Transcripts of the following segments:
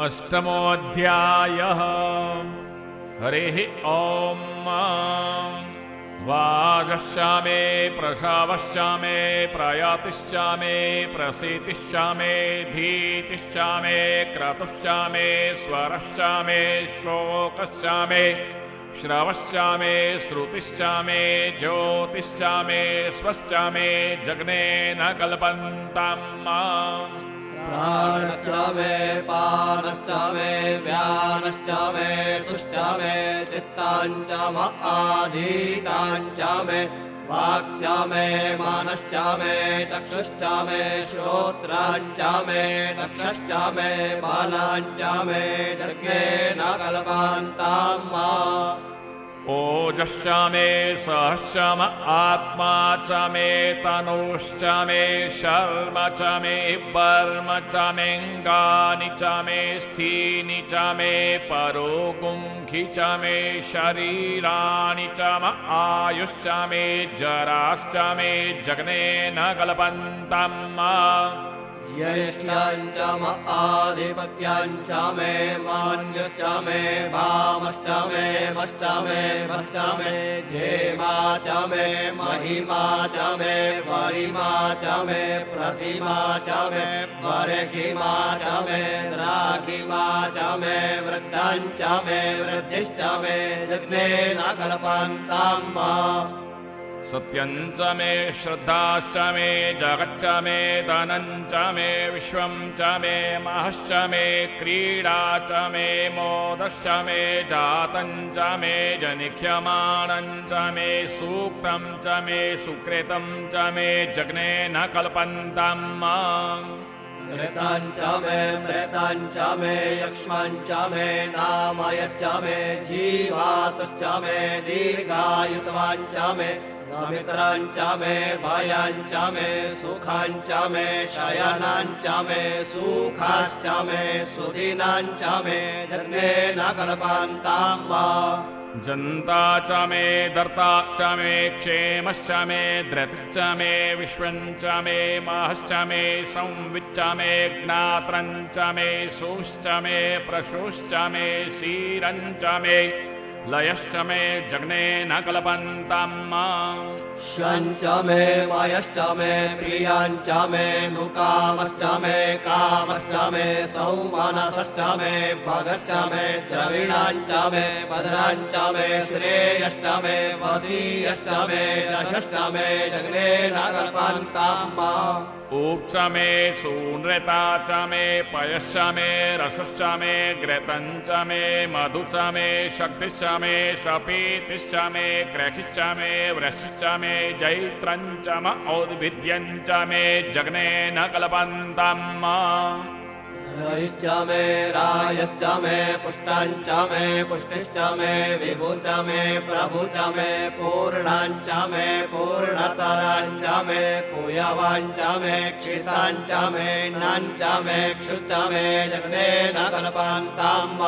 अष्टमोऽध्यायः। हरिः ॐ। वागश्चामे प्रशावश्चामे प्रयातिश्चामे प्रसीतिश्चामे भीतिश्चामे क्रतुश्चामे स्वरश्चामे श्लोकश्चामे श्रवश्चामे श्रुतिश्चामे ज्योतिश्चामे स्वश्चामे जग्ने न कल्पन्ताम्। प्राणश्चामे पानश्चामे व्यानश्चामे सुश्चामे चित्ताञ्चाम आधीताञ्चामे वाक्चामे मानश्चामे चक्षुश्चामे श्रोत्राञ्चामे दक्षश्चामे बालाञ्चामे जज्ञे न कल्पान्ताम्। ओजश्चामे सहश्चाम आत्मा चामे तनुश्चामे शर्म चामे वर्म चामेऽङ्गानि चामे स्थीनि चामे परोगुंखि चामे शरीराणि चाम आयुश्चामे जराश्चामे जग्ने न कल्पन्ताम्। ज्येष्ठाञ्चाम आधिपत्याञ्चामे मान्यश्चामे भामश्चामे मश्चामे भश्चामे धेमा चामे महिमा चामे वरिमा चामे प्रतिमा चामे वरखिमा चामे द्राखिमा चामे वृद्धाञ्चामे वृद्धिश्चामे जग्ने न कल्पान्ताम्। सत्यं च मे श्रद्धाश्च मे जगच्च मे धनं च मे विश्वं च मे महश्च मे क्रीडा च मे मोदश्च मे जातं च मे जनिख्यमानं च मे सूक्तं च मे सुकृतं च मे जग्ने न कल्पन्ताम्। मृताञ्च मे मृताञ्च मे यक्ष्माञ्च मे नामयश्च मे जीवातुश्च मे दीर्घायुत्वाञ्च मे नमित्राञ्च मे भयाञ्च मे सुखाञ्च मे शयनाञ्च मे सुखाश्च मे सुदिनाञ्च मे जग्ने न कल्पान्ताम्। जन्ता च मे दर्ता च मे क्षेमश्च मे धृतिश्च मे विश्वं च मे महश्च मे संविच्च मे ज्ञात्रं च मे सुश्च मे प्रशुश्च मे शीरं च मे लयश्च मे जग्ने न कल्पन्ताम्। श्वञ्च मे मयश्च मे प्रियाञ्च मे नुकामश्च मे कामश्च मे सौमनसश्च मे भगश्च मे द्रविणाञ्च मे भद्राञ्च मे श्रेयश्च मे वसीयश्च मे यशश्च मे जग्ने न कल्पान्ताम्। ऊक्ष मे सूनृता च मे पयश्च मे रसश्च मे घृतं च मे मधु च मे शक्तिश्च मे सपीतिश्च मे क्रहिश्च मे वृश्चिश्च मे जैत्रं च म औद्भिद्यं च मे जग्ने न कल्पन्ताम्। रयिश्च मे रायश्च मे पुष्टाञ्च मे पुष्टिश्च मे विभुश्च मे प्रभुश्च मे पूर्णाञ्च मे पूर्णतराञ्च मे पूयवाञ्च मे क्षिताञ्च मे नाञ्च मे क्षुच्च मे जग्ने न कल्पान्ताम्।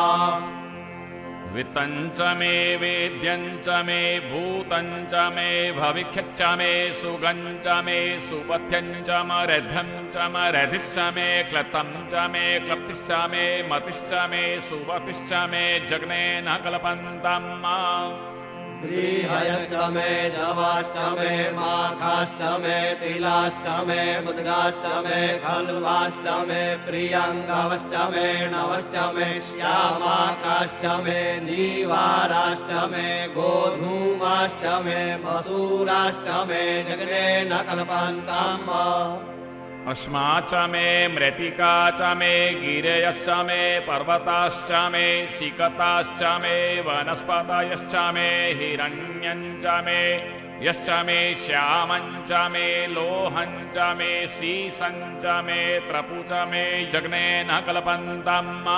वित्तं च मे वेद्यं च मे भूतं च मे भविष्यच्च मे सुगं च मे सुपथ्यं च मरधं च मरधिश्च मे क्लतं च मे क्लप्तिश्च मे मतिश्च मे सुवतिश्च मे जग्ने न कल्पन्ताम्। व्रीहयश्च मे जवाश्च मे माखाश्च मे तिलाश्च मे मुद्गाश्च मे खल्वाश्च मे प्रियङ्गवश्च मे नवश्च मे श्यामाकाश्च मे नीवाराश्च मे गोधूमाश्च मे मसूराश्च मे जग्ने न कल्पान्ताम्। अस्मा च मे मृत्तिका च मे गिरयश्च मे पर्वताश्च मे सिकताश्च मे वनस्पतयश्च मे हिरण्यं च मे यश्च मे श्यामं च मे लोहं च मे सीसं च मे त्रपु च मे जग्ने न कल्पन्ताम्।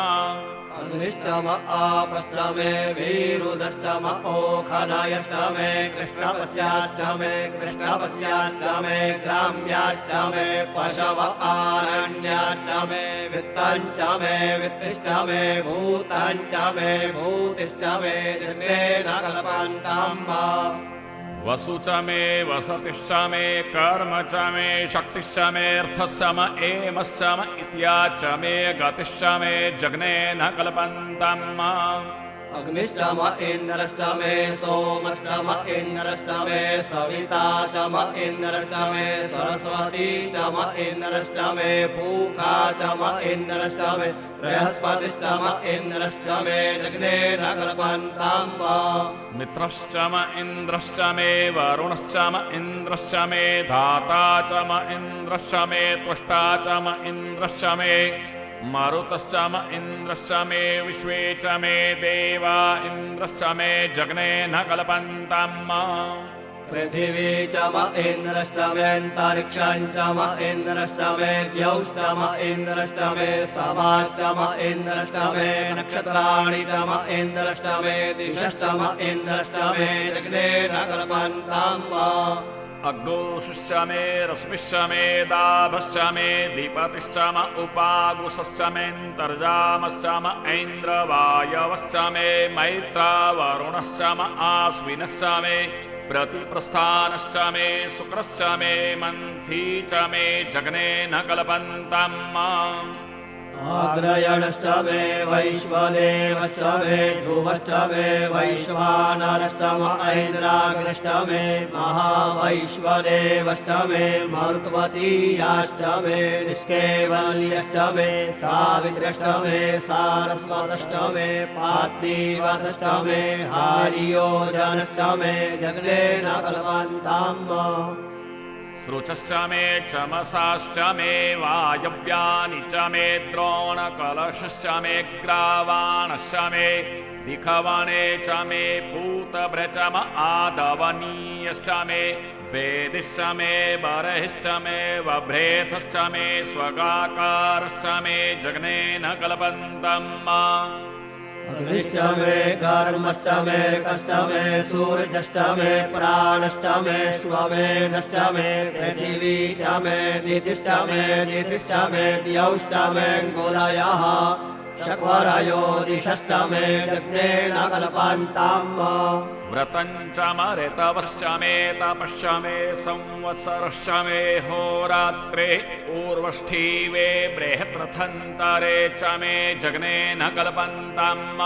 अग्निश्च म आपश्च मे वीरुदश्च म ओखनयश्च मे कृष्णपत्याश्च मे कृष्णपत्याश्च मे ग्राम्याश्च मे पशव आरण्याश्च मे वित्ताञ्च मे वित्तिश्च मे भूताञ्च मे भूतिश्च मे जग्ने न कल्पान्ताम्। वसु च मे वसतिश्च मे कर्म च मे शक्तिश्च मे अर्थश्च म एमश्च म इत्या च मे गतिश्च मे जग्ने न कल्पन्तम् अग्निश्च म इन्द्रश्च मे सोमश्च म इन्द्रश्च मे सविता च म इन्द्रश्च मे सरस्वती च म इन्द्रश्च मे पूका च म इन्द्रश्च मे बृहस्पतिश्च म इन्द्रश्च मे जग्ने न कल्पन्तम् मित्रश्च म इन्द्रश्च मे वरुणश्च म इन्द्रश्च मे धाता च म इन्द्रश्च मे त्वष्टा च म इन्द्रश्च मे मरुतश्च म इन्द्रश्च मे विश्वे च मे देवा इन्द्रश्च मे जग्ने न कल्पन्तम् पृथिवी च म इन्द्रश्च मेऽन्तरिक्षं च म इन्द्रश्च मे द्यौश्च म इन्द्रश्च मे समाश्च म इन्द्रश्च मे नक्षत्राणि च म इन्द्रश्च मे दिशश्च म इन्द्रश्च मे जग्ने न कल्पन्तम् अग्निश्च मे रश्मिश्च मे दाभश्च मे दीपतिश्च म उपागुशश्च मेऽन्तर्जामश्च म ऐन्द्रवायवश्च मे मैत्रा वरुणश्च म आश्विनश्च मे प्रतिप्रस्थानश्च मे शुक्रश्च मे मन्थी च मे जग्ने न कल्पन्तम् आग्रयणश्च मे वैश्वदेवश्च मे ध्रुवश्च मे वैश्वानरश्च म ऐन्द्राग्निश्च मे महावैश्वदेवश्च मे मरुत्वतीयाश्च मे निष्केवल्यश्च मे सावित्र्यश्च मे सारस्वतश्च मे पार्थिवतश्च मे हारियोजनश्च मे जग्ने न कल्पन्तम् सृचश्च मे चमसाश्च मे वायव्यानि च मे द्रोणकलशश्च मे ग्रावाणश्च मे दिखवणे च मे पूतभ्रच म आदवनीयश्च मे वेदिश्च मे बर्हिश्च मे वभ्रेथश्च मे स्वगाकारश्च मे जग्ने न कल्पन्तम् अग्निश्च मे कर्मश्च मे कश्च मे सूर्यश्च मे प्राणश्च मे श्वमेधश्च मे पृथिवी च मे दितिश्च मे नीतिश्च मे द्यौश्च मे गुलयः शक्वरयो दिशश्च मे जग्ने न कल्पन्तम् व्रतं च म ऋतवश्च मे तपश्च मे संवत्सरश्च मे होरात्रे ऊर्वष्ठीवे बृहत्रथन्तरे च मे जग्ने न कल्पन्तम्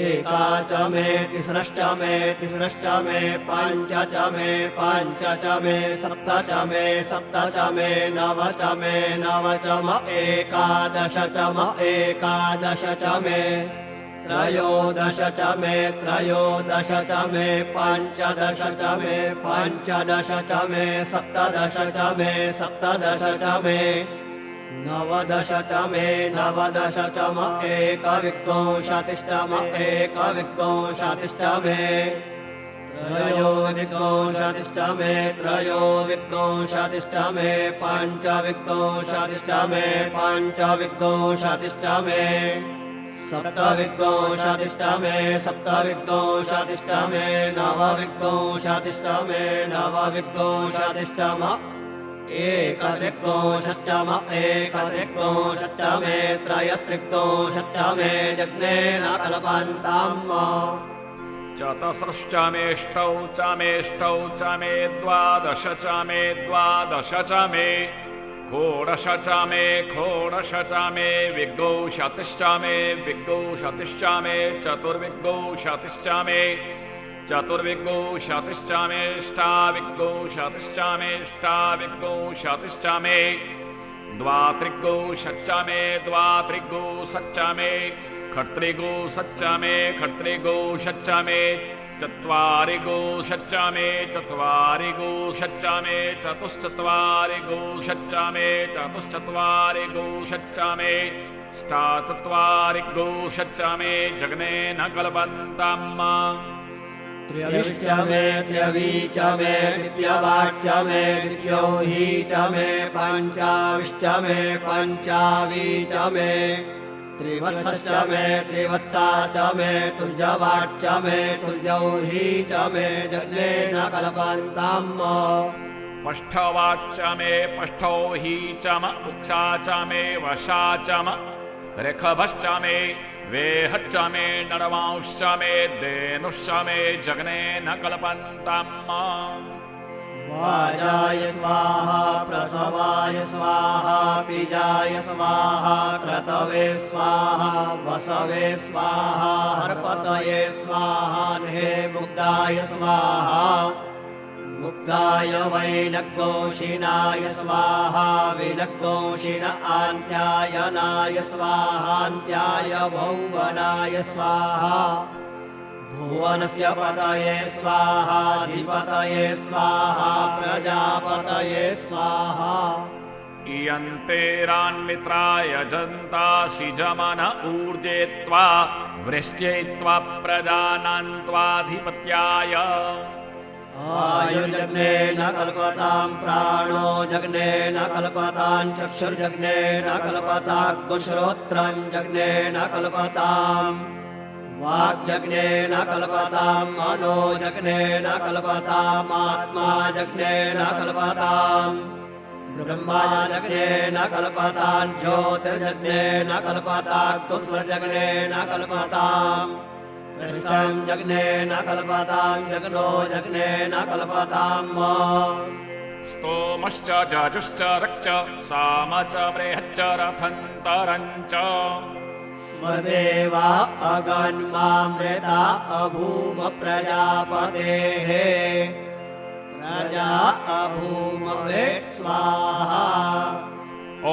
एका च मे तिस्रश्च मे तिस्रश्च मे पञ्च च मे पञ्च च मे सप्त च मे सप्त च मे नव च मे नव च म एकादश च म एकादश च मे त्रयोदश च मे त्रयोदश च मे पञ्चदश च मे पञ्चदश च मे सप्तदश च मे सप्तदश च मे नवदश च मे नवदश च म एकविंशतिश्च म एकविंशतिश्च मे त्रयोविंशतिश्च मे त्रयोविंशतिश्च मे पञ्चविंशतिश्च मे पञ्चविंशतिश्च मे सप्तविंशतिश्च मे सप्तविंशतिश्च मे नवविंशतिश्च मे नवविंशतिश्च म एकत्रिंशच्च म एकत्रिंशच्च मे त्रयस्त्रिंशच्च मे जग्ने न कल्पन्तम् चतस्रश्च मेष्टौ च मेष्टौ च मे द्वादश च मे द्वादश च मे षोडश च मे षोडश च मे विंशतिश्च मे विंशतिश्च मे चतुर्विंशतिश्च मे चतुर्विंशतिश्च मे अष्टाविंशतिश्च मे अष्टाविंशतिश्च मे द्वात्रिंशच्च मे द्वात्रिंशच्च मे खर्त्रिंशच्च मे खर्त्रिंशच्च मे चत्वारिंशच्च मे चत्वारिंशच्च मे चतुश्चत्वारिंशच्च मे चतुश्चत्वारिंशच्च मे अष्टाचत्वारिंशच्च मे जग्ने न कल्पन्तम् त्रयविश्च मे त्रयवीच मे तृतीयवाच्च मे तृतीयोही च मे पञ्चाविश्च मे पञ्चावीच मे त्रिवत्सश्च मे त्रिवत्सा च मे तुर्जवाच्च मे तुर्जौही च मे जग्ने न कल्पन्तम् पष्ठवाच्च मे पष्ठौही च म उक्षा च मे वशा च म ऋखभश्च मे वेहच्च मे नरवांश्च मे धेनुश्च मे जग्ने न कल्पन्तम् वाजाय स्वाहा प्रसवाय स्वाहा बीजाय स्वाहा क्रतवे स्वाहा वसवे स्वाहा हर्पतये स्वाहा हे मुग्धाय स्वाहा मुग्धाय वैनग्दोषिणाय स्वाहा विनग्दोषिण आन्त्यायनाय स्वाहान्त्याय भुवनाय स्वाहा भुवनस्य पतये स्वाहाधिपतये स्वाहा प्रजापतये स्वाहा इयन्तेरान्मित्राय जन्तासि जमन ऊर्जे त्वा वृष्ट्यै त्वा प्रजानान्त्वाधिपत्याय आयुर्जग्ने न कल्पतां प्राणो जग्ने न कल्पतां चक्षुर्जग्ने न कल्पतां श्रोत्रं जग्ने न कल्पताम् वाक्यग्ने न कल्पतां मनो जग्ने न कल्पतामात्मा जग्ने न कल्पताम् ब्रह्मा जग्ने न कल्पतां ज्योतिर्जग्ने न कल्पतां कुस्वरजग्ने न कल्पताम् कृष्णं जग्ने न कल्पतां जग्नो जग्ने न कल्पताम् स्तोमश्च जाजुश्च रक्च साम च बृहच्च रथन्तरञ्च स्वदेवा अगन्मामृता अभूम प्रजापतेः प्रजा अभूम वेट् स्वाहा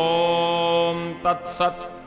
ॐ तत्सत्